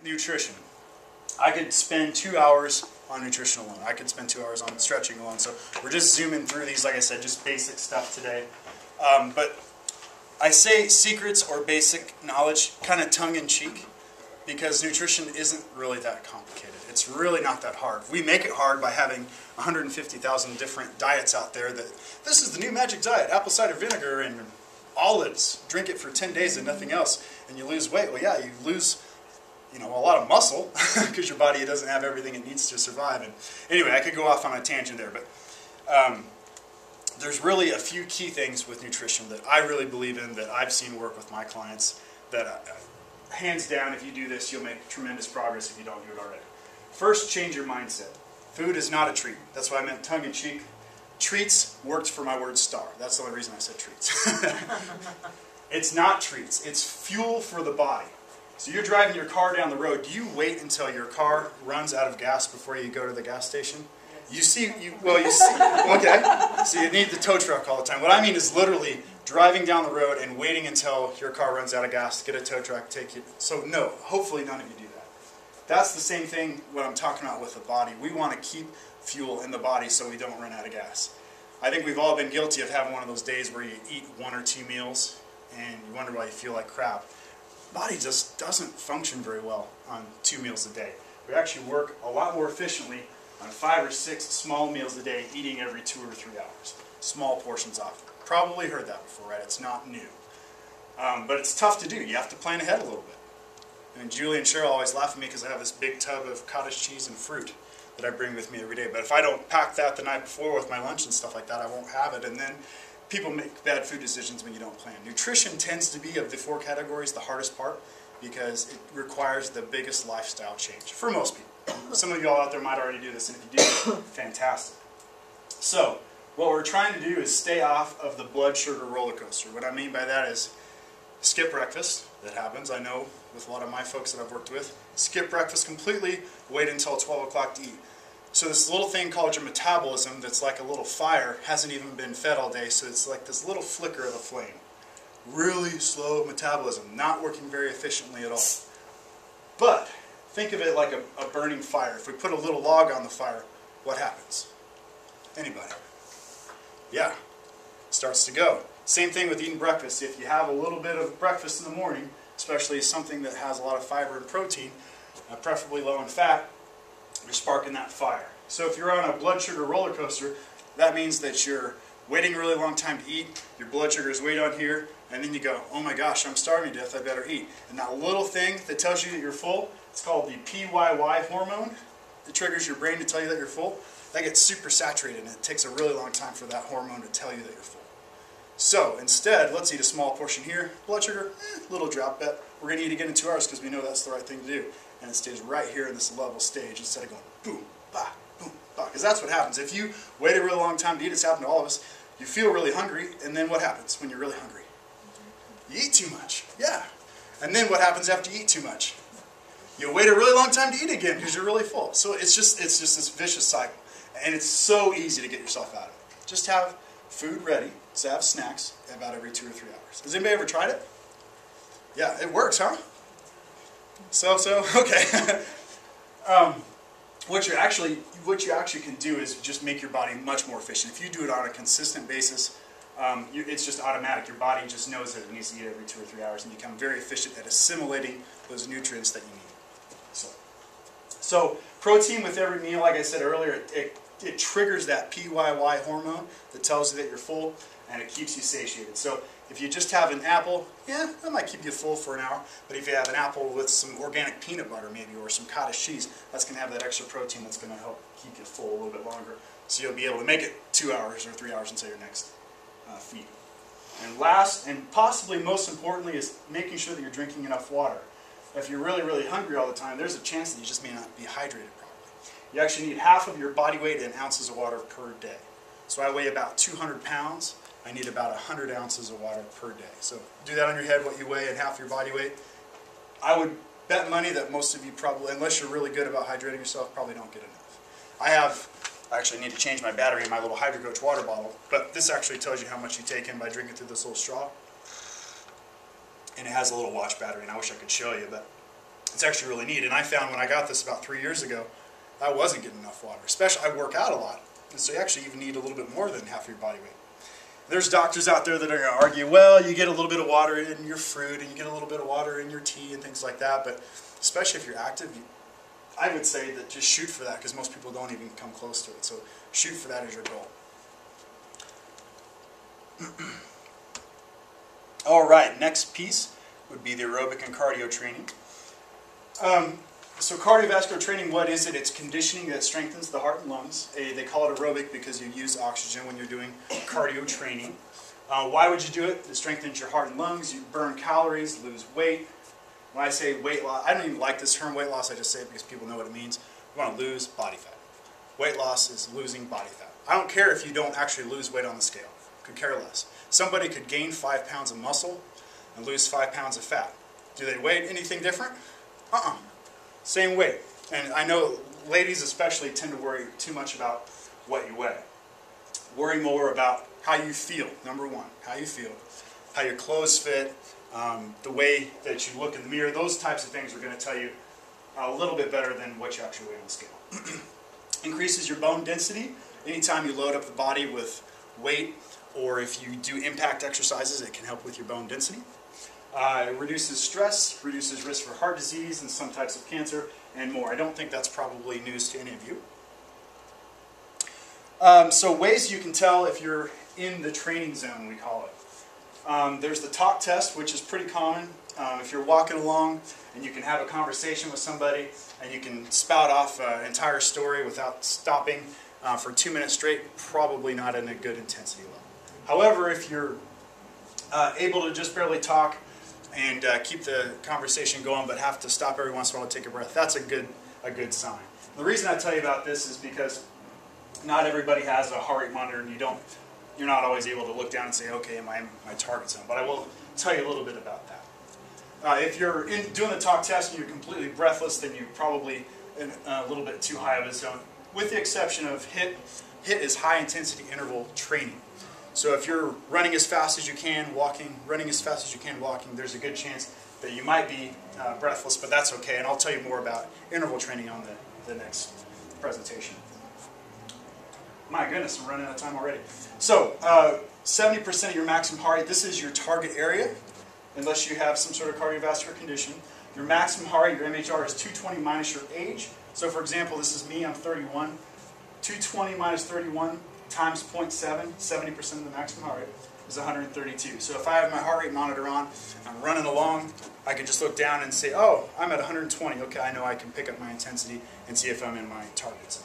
nutrition. I could spend 2 hours on nutrition alone. I could spend 2 hours on stretching alone. So we're just zooming through these, like I said, just basic stuff today. But I say secrets or basic knowledge kind of tongue-in-cheek because nutrition isn't really that complicated. It's really not that hard. We make it hard by having 150,000 different diets out there that this is the new magic diet, apple cider vinegar and olives. Drink it for 10 days and nothing else, and you lose weight. Well, yeah, you lose a lot of muscle because your body doesn't have everything it needs to survive. And anyway, I could go off on a tangent there, but there's really a few key things with nutrition that I really believe in, that I've seen work with my clients, that hands down, if you do this, you'll make tremendous progress if you don't do it already. First, change your mindset. Food is not a treat. That's why I meant tongue-in-cheek. Treats worked for my word star. That's the only reason I said treats. It's not treats. It's fuel for the body. So you're driving your car down the road. Do you wait until your car runs out of gas before you go to the gas station? You see, okay, so you need the tow truck all the time. What I mean is literally driving down the road and waiting until your car runs out of gas to get a tow truck, take you. So no, hopefully none of you do that. That's the same thing what I'm talking about with the body. We want to keep fuel in the body so we don't run out of gas. I think we've all been guilty of having one of those days where you eat 1 or 2 meals and you wonder why you feel like crap. The body just doesn't function very well on 2 meals a day. We actually work a lot more efficiently on 5 or 6 small meals a day, eating every 2 or 3 hours. Small portions off. Probably heard that before, right? It's not new. But it's tough to do. You have to plan ahead a little bit. And Julie and Cheryl always laugh at me because I have this big tub of cottage cheese and fruit that I bring with me every day. But if I don't pack that the night before with my lunch and stuff like that, I won't have it. And then people make bad food decisions when you don't plan. Nutrition tends to be, of the 4 categories, the hardest part because it requires the biggest lifestyle change for most people. Some of y'all out there might already do this, and if you do, fantastic. So, what we're trying to do is stay off of the blood sugar roller coaster. What I mean by that is skip breakfast. That happens, I know, with a lot of my folks that I've worked with. Skip breakfast completely, wait until 12 o'clock to eat. So this little thing called your metabolism that's like a little fire hasn't even been fed all day, so it's like this little flicker of a flame. Really slow metabolism, not working very efficiently at all. But think of it like a burning fire. If we put a little log on the fire, what happens? Anybody? Yeah, starts to go. Same thing with eating breakfast. If you have a little bit of breakfast in the morning, especially something that has a lot of fiber and protein, preferably low in fat, you're sparking that fire. So if you're on a blood sugar roller coaster, that means that you're waiting a really long time to eat, your blood sugar is way down here, and then you go, oh my gosh, I'm starving to death, I better eat. And that little thing that tells you that you're full, it's called the PYY hormone. It triggers your brain to tell you that you're full. That gets super saturated, and it takes a really long time for that hormone to tell you that you're full. So instead, let's eat a small portion here. Blood sugar, little drop bet. We're going to eat again in 2 hours because we know that's the right thing to do. And it stays right here in this level stage instead of going boom, bah, boom, bah. Because that's what happens. If you wait a really long time to eat, it's happened to all of us, you feel really hungry, and then what happens when you're really hungry? You eat too much. Yeah. And then what happens after you eat too much? You wait a really long time to eat again because you're really full. So it's just this vicious cycle. And it's so easy to get yourself out of it. Just have food ready, so have snacks about every 2 or 3 hours. Has anybody ever tried it? Yeah, it works, huh? So, okay. What you actually can do is just make your body much more efficient. If you do it on a consistent basis, it's just automatic. Your body just knows that it needs to eat every 2 or 3 hours and become very efficient at assimilating those nutrients that you need. So protein with every meal, like I said earlier, it triggers that PYY hormone that tells you that you're full, and it keeps you satiated. So if you just have an apple, yeah, that might keep you full for an hour. But if you have an apple with some organic peanut butter maybe, or some cottage cheese, that's going to have that extra protein that's going to help keep you full a little bit longer. So you'll be able to make it 2 hours or 3 hours until your next feed. And last, and possibly most importantly, is making sure that you're drinking enough water. If you're really, really hungry all the time, there's a chance that you just may not be hydrated properly. You actually need half of your body weight in ounces of water per day. So I weigh about 200 pounds. I need about 100 ounces of water per day. So do that on your head, what you weigh and half your body weight. I would bet money that most of you probably, unless you're really good about hydrating yourself, probably don't get enough. I actually need to change my battery in my little Hydro-Coach water bottle, but this actually tells you how much you take in by drinking through this little straw. And it has a little watch battery, and I wish I could show you, but It's actually really neat. And I found when I got this about 3 years ago, I wasn't getting enough water. Especially, I work out a lot. And so you actually even need a little bit more than half your body weight. There's doctors out there that are going to argue, well, you get a little bit of water in your fruit and you get a little bit of water in your tea and things like that. But especially if you're active, I would say that just shoot for that, because most people don't even come close to it. So shoot for that as your goal. All right, next piece would be the aerobic and cardio training. So cardiovascular training, what is it? It's conditioning that strengthens the heart and lungs. They call it aerobic because you use oxygen when you're doing cardio training. Why would you do it? It strengthens your heart and lungs. You burn calories, lose weight. When I say weight loss, I don't even like this term weight loss. I just say it because people know what it means. You want to lose body fat. Weight loss is losing body fat. I don't care if you don't actually lose weight on the scale. Could care less. Somebody could gain 5 pounds of muscle and lose 5 pounds of fat. Do they weigh anything different? Same weight. And I know ladies especially tend to worry too much about what you weigh. Worry more about how you feel, number one. How you feel. How your clothes fit. The way that you look in the mirror. Those types of things are going to tell you a little bit better than what you actually weigh on the scale. Increases your bone density. Anytime you load up the body with weight, or if you do impact exercises, it can help with your bone density. It reduces stress, reduces risk for heart disease and some types of cancer, and more. I don't think that's probably news to any of you. So ways you can tell if you're in the training zone, we call it. There's the talk test, which is pretty common. If you're walking along and you can have a conversation with somebody and you can spout off an entire story without stopping for 2 minutes straight, probably not in a good intensity level. However, if you're able to just barely talk and keep the conversation going, but have to stop every once in a while to take a breath, that's a good sign. The reason I tell you about this is because not everybody has a heart rate monitor, and you're not always able to look down and say, okay, am I in my target zone? But I will tell you a little bit about that. If you're doing the talk test and you're completely breathless, then you're probably in a little bit too high of a zone, with the exception of HIIT. HIIT is high intensity interval training. So if you're running as fast as you can, running as fast as you can, walking, there's a good chance that you might be breathless, but that's okay. And I'll tell you more about interval training on the next presentation. My goodness, I'm running out of time already. So 70% of your maximum heart rate, this is your target area, unless you have some sort of cardiovascular condition. Your maximum heart rate, your MHR, is 220 minus your age. So for example, this is me, I'm 31. 220 minus 31 times 0.7, 70% of the maximum heart rate, is 132. So if I have my heart rate monitor on, I'm running along, I can just look down and say, oh, I'm at 120. Okay, I know I can pick up my intensity and see if I'm in my target zone.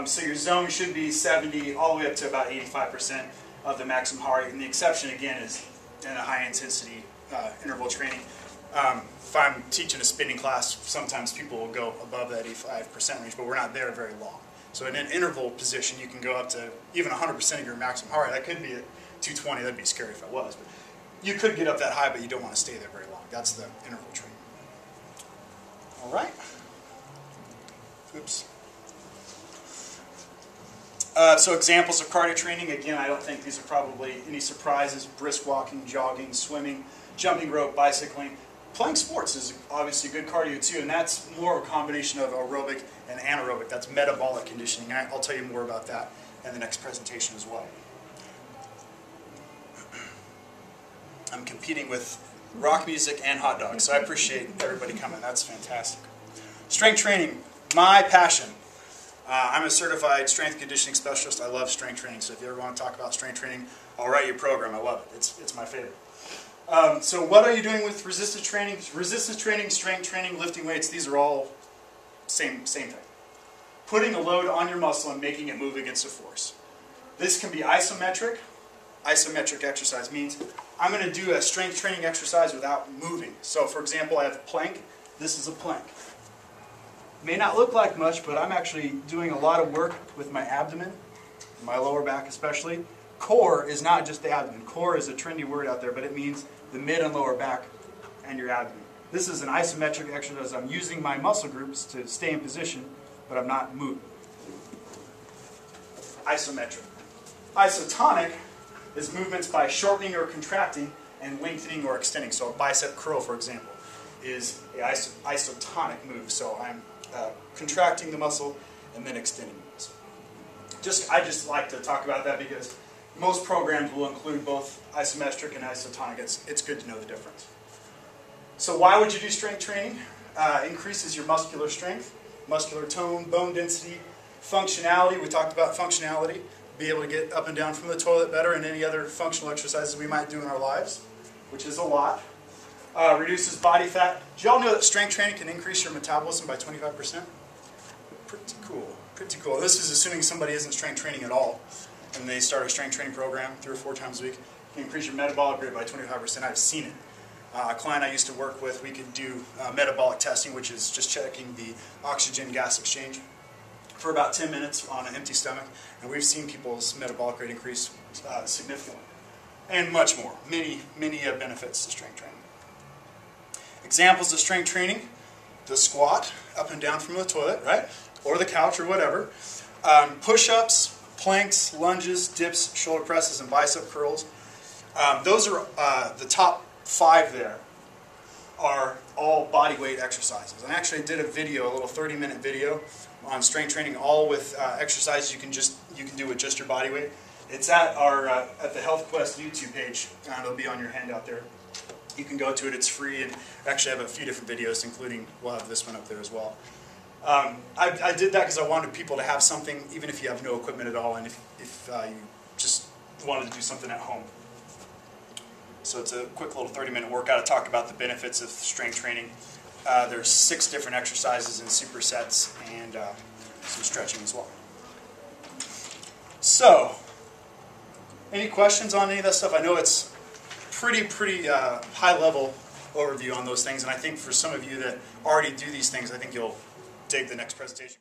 So your zone should be 70 all the way up to about 85% of the maximum heart rate. And the exception, again, is in a high-intensity interval training. If I'm teaching a spinning class, sometimes people will go above that 85% range, but we're not there very long. So in an interval position, you can go up to even 100% of your maximum heart rate. That could be at 220. That'd be scary if I was. But you could get up that high, but you don't want to stay there very long. That's the interval training. All right. Oops. So examples of cardio training. Again, I don't think these are probably any surprises. Brisk walking, jogging, swimming, jumping rope, bicycling. Playing sports is obviously good cardio too, and that's more a combination of aerobic and anaerobic. That's metabolic conditioning. I'll tell you more about that in the next presentation as well. I'm competing with rock music and hot dogs, so I appreciate everybody coming. That's fantastic. Strength training, my passion. I'm a certified strength conditioning specialist. I love strength training, so if you ever want to talk about strength training, I'll write you a program. I love it. It's my favorite. So what are you doing with resistance training? Resistance training, strength training, lifting weights, these are all same thing. Putting a load on your muscle and making it move against a force. This can be isometric. Isometric exercise means I'm going to do a strength training exercise without moving. So for example, I have a plank. This is a plank. May not look like much, but I'm actually doing a lot of work with my abdomen, my lower back especially. Core is not just the abdomen. Core is a trendy word out there, but it means the mid and lower back and your abdomen. This is an isometric exercise. I'm using my muscle groups to stay in position, but I'm not moving. Isometric. Isotonic is movements by shortening or contracting and lengthening or extending. So a bicep curl, for example. is an isotonic move. So I'm contracting the muscle and then extending the muscle. I just like to talk about that because most programs will include both isometric and isotonic. It's good to know the difference. So why would you do strength training? Increases your muscular strength, muscular tone, bone density, functionality. We talked about functionality. Be able to get up and down from the toilet better, and any other functional exercises we might do in our lives, which is a lot. Reduces body fat. Do y'all know that strength training can increase your metabolism by 25%? Pretty cool. Pretty cool. This is assuming somebody isn't strength training at all, and they start a strength training program 3 or 4 times a week. You can increase your metabolic rate by 25%. I've seen it. A client I used to work with, we could do metabolic testing, which is just checking the oxygen-gas exchange for about 10 minutes on an empty stomach, and we've seen people's metabolic rate increase significantly, and much more. Many benefits to strength training. Examples of strength training: the squat, up and down from the toilet, right, or the couch or whatever. Push-ups, planks, lunges, dips, shoulder presses, and bicep curls. Those are the top 5 there. Are all body weight exercises. And actually I did a video, a little 30-minute video on strength training, all with exercises you can do with just your body weight. It's at the Health Quest YouTube page, and it'll be on your handout there. You can go to it. It's free, and actually I have a few different videos, including we'll have this one up there as well. I did that because I wanted people to have something, even if you have no equipment at all, and if you just wanted to do something at home. So it's a quick little 30-minute workout. I talk about the benefits of strength training. There's 6 different exercises and supersets, and some stretching as well. So, any questions on any of that stuff? I know it's pretty high-level overview on those things, and I think for some of you that already do these things, I think you'll dig the next presentation.